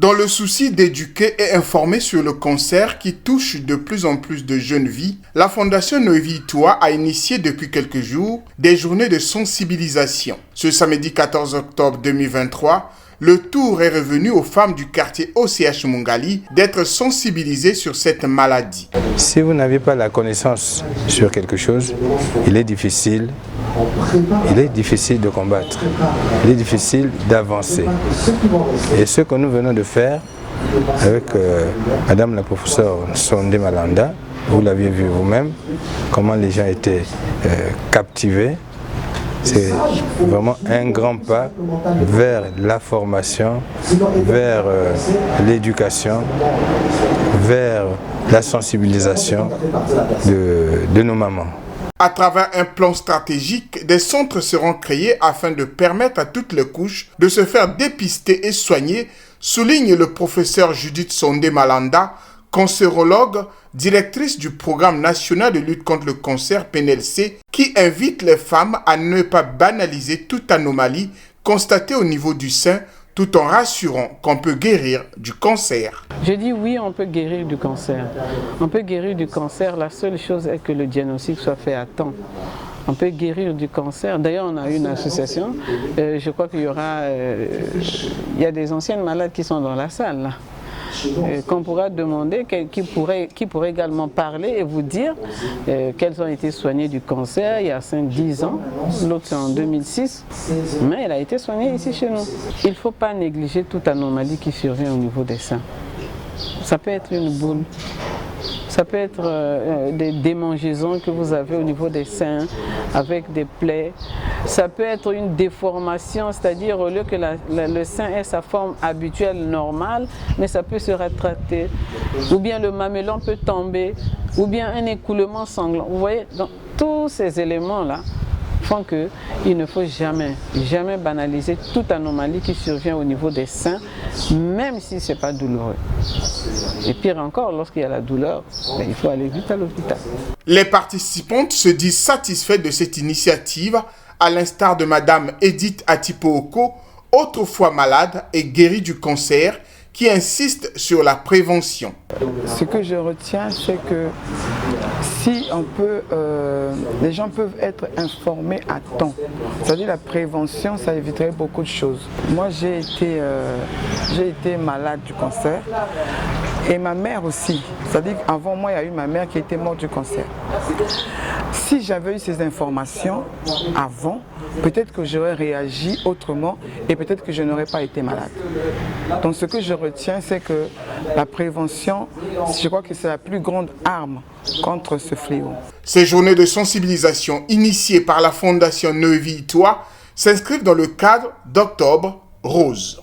Dans le souci d'éduquer et informer sur le cancer qui touche de plus en plus de jeunes vies, la Fondation Noévi Itouha a initié depuis quelques jours des journées de sensibilisation. Ce samedi 14 octobre 2023, le tour est revenu aux femmes du quartier OCH Mungali d'être sensibilisées sur cette maladie. Si vous n'avez pas la connaissance sur quelque chose, il est difficile de combattre, il est difficile d'avancer. Et ce que nous venons de faire avec Madame la professeure Sondé Malanda, vous l'aviez vu vous-même, comment les gens étaient captivés. C'est vraiment un grand pas vers la formation, vers l'éducation, vers la sensibilisation de nos mamans. À travers un plan stratégique, des centres seront créés afin de permettre à toutes les couches de se faire dépister et soigner, souligne le professeur Judith Sondé Malanda, cancérologue, directrice du programme national de lutte contre le cancer PNLC, qui invite les femmes à ne pas banaliser toute anomalie constatée au niveau du sein, tout en rassurant qu'on peut guérir du cancer. Je dis oui, on peut guérir du cancer. On peut guérir du cancer, la seule chose est que le diagnostic soit fait à temps. On peut guérir du cancer. D'ailleurs, on a une association. Je crois qu'il y aura... il y a des anciennes malades qui sont dans la salle, là. Qu'on pourra demander, qui pourrait également parler et vous dire qu'elles ont été soignées du cancer il y a 5-10 ans, l'autre c'est en 2006, mais elle a été soignée ici chez nous. Il ne faut pas négliger toute anomalie qui survient au niveau des seins. Ça peut être une boule, ça peut être des démangeaisons que vous avez au niveau des seins avec des plaies. Ça peut être une déformation, c'est-à-dire au lieu que le sein ait sa forme habituelle normale, mais ça peut se rétracter. Ou bien le mamelon peut tomber, ou bien un écoulement sanglant. Vous voyez, donc, tous ces éléments-là font qu'il ne faut jamais banaliser toute anomalie qui survient au niveau des seins, même si ce n'est pas douloureux. Et pire encore, lorsqu'il y a la douleur, il faut aller vite à l'hôpital. Les participantes se disent satisfaites de cette initiative, à l'instar de Madame Edith Atipooko, autrefois malade et guérie du cancer, qui insiste sur la prévention. Ce que je retiens, c'est que si on peut, les gens peuvent être informés à temps. C'est-à-dire la prévention, ça éviterait beaucoup de choses. Moi, j'ai été malade du cancer et ma mère aussi. C'est-à-dire qu'avant moi, il y a eu ma mère qui était morte du cancer. Si j'avais eu ces informations avant, peut-être que j'aurais réagi autrement et peut-être que je n'aurais pas été malade. Donc ce que je retiens, c'est que la prévention, je crois que c'est la plus grande arme contre ce fléau. Ces journées de sensibilisation initiées par la Fondation Noévi Itouha s'inscrivent dans le cadre d'Octobre Rose.